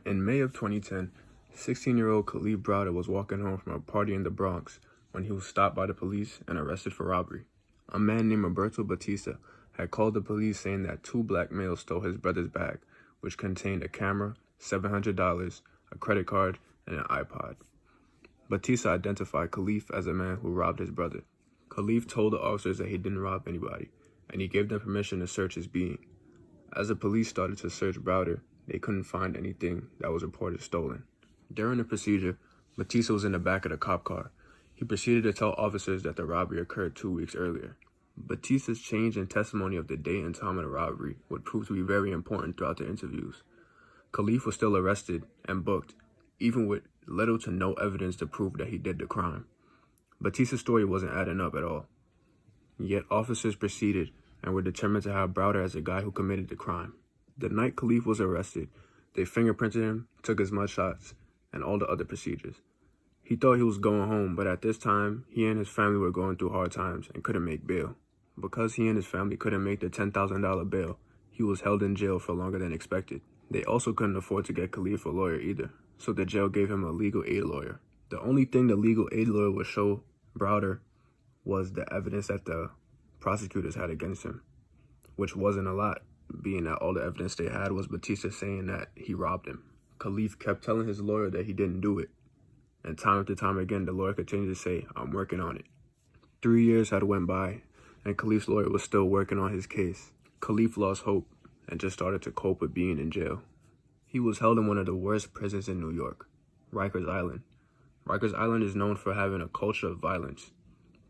In May of 2010, 16-year-old Kalief Browder was walking home from a party in the Bronx when he was stopped by the police and arrested for robbery. A man named Roberto Batista had called the police saying that two black males stole his brother's bag, which contained a camera, $700, a credit card, and an iPod. Batista identified Kalief as the man who robbed his brother. Kalief told the officers that he didn't rob anybody, and he gave them permission to search his being. As the police started to search Browder, they couldn't find anything that was reported stolen. During the procedure, Batista was in the back of the cop car. He proceeded to tell officers that the robbery occurred 2 weeks earlier. Batista's change in testimony of the date and time of the robbery would prove to be very important throughout the interviews. Kalief was still arrested and booked, even with little to no evidence to prove that he did the crime. Batista's story wasn't adding up at all. Yet officers proceeded and were determined to have Browder as the guy who committed the crime. The night Kalief was arrested, they fingerprinted him, took his mugshots, and all the other procedures. He thought he was going home, but at this time, he and his family were going through hard times and couldn't make bail. Because he and his family couldn't make the $10,000 bail, he was held in jail for longer than expected. They also couldn't afford to get Kalief a lawyer either, so the jail gave him a legal aid lawyer. The only thing the legal aid lawyer would show Browder was the evidence that the prosecutors had against him, which wasn't a lot, being that all the evidence they had was Batista saying that he robbed him. Kalief kept telling his lawyer that he didn't do it, and time after time again, the lawyer continued to say, "I'm working on it." 3 years had went by, and Kalief's lawyer was still working on his case. Kalief lost hope and just started to cope with being in jail. He was held in one of the worst prisons in New York, Rikers Island. Rikers Island is known for having a culture of violence.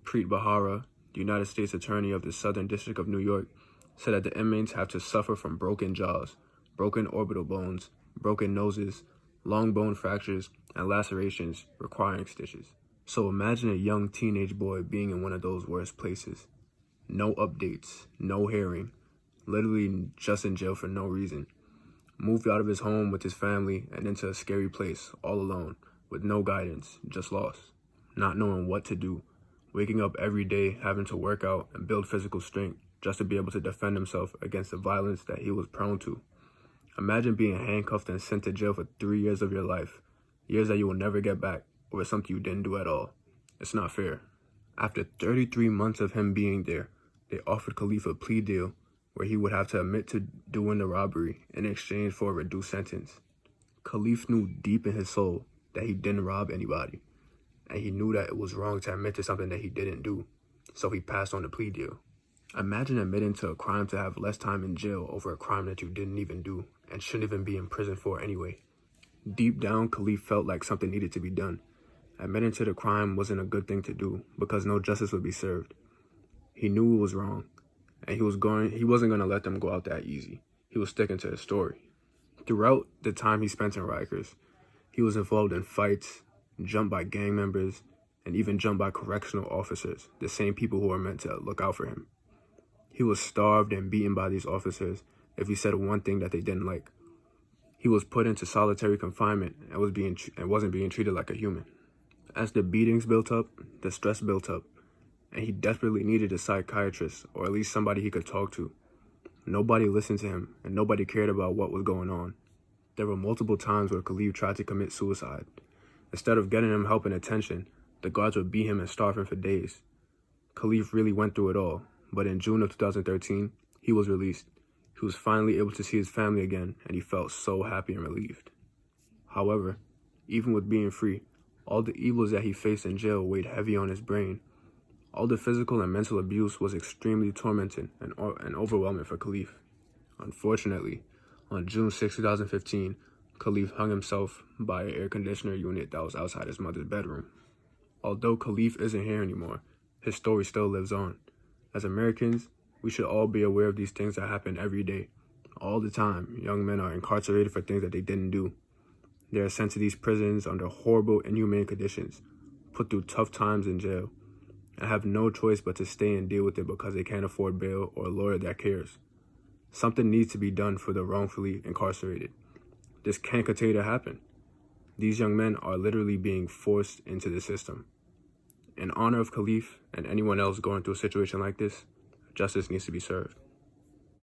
Preet Bharara, the United States Attorney of the Southern District of New York, said that the inmates have to suffer from broken jaws, broken orbital bones, broken noses, long bone fractures, and lacerations requiring stitches. So imagine a young teenage boy being in one of those worst places. No updates, no hearing, literally just in jail for no reason. Moved out of his home with his family and into a scary place, all alone, with no guidance, just lost, not knowing what to do, waking up every day having to work out and build physical strength just to be able to defend himself against the violence that he was prone to. Imagine being handcuffed and sent to jail for 3 years of your life, years that you will never get back, over something you didn't do at all. It's not fair. After 33 months of him being there, they offered Kalief a plea deal where he would have to admit to doing the robbery in exchange for a reduced sentence. Kalief knew deep in his soul that he didn't rob anybody, and he knew that it was wrong to admit to something that he didn't do, so he passed on the plea deal. Imagine admitting to a crime to have less time in jail over a crime that you didn't even do and shouldn't even be in prison for anyway. Deep down, Kalief felt like something needed to be done. Admitting to the crime wasn't a good thing to do because no justice would be served. He knew it was wrong, and he wasn't going to let them go out that easy. He was sticking to his story. Throughout the time he spent in Rikers, he was involved in fights, jumped by gang members, and even jumped by correctional officers, the same people who were meant to look out for him. He was starved and beaten by these officers if he said one thing that they didn't like. He was put into solitary confinement and wasn't being treated like a human. As the beatings built up, the stress built up, and he desperately needed a psychiatrist or at least somebody he could talk to. Nobody listened to him, and nobody cared about what was going on. There were multiple times where Kalief tried to commit suicide. Instead of getting him help and attention, the guards would beat him and starve him for days. Kalief really went through it all, but in June of 2013, he was released. He was finally able to see his family again, and he felt so happy and relieved. However, even with being free, all the evils that he faced in jail weighed heavy on his brain. All the physical and mental abuse was extremely tormenting and overwhelming for Kalief. Unfortunately, on June 6, 2015, Kalief hung himself by an air conditioner unit that was outside his mother's bedroom. Although Kalief isn't here anymore, his story still lives on. As Americans, we should all be aware of these things that happen every day. All the time, young men are incarcerated for things that they didn't do. They are sent to these prisons under horrible, inhumane conditions, put through tough times in jail, and have no choice but to stay and deal with it because they can't afford bail or a lawyer that cares. Something needs to be done for the wrongfully incarcerated. This can't continue to happen. These young men are literally being forced into the system. In honor of Kalief and anyone else going through a situation like this, justice needs to be served.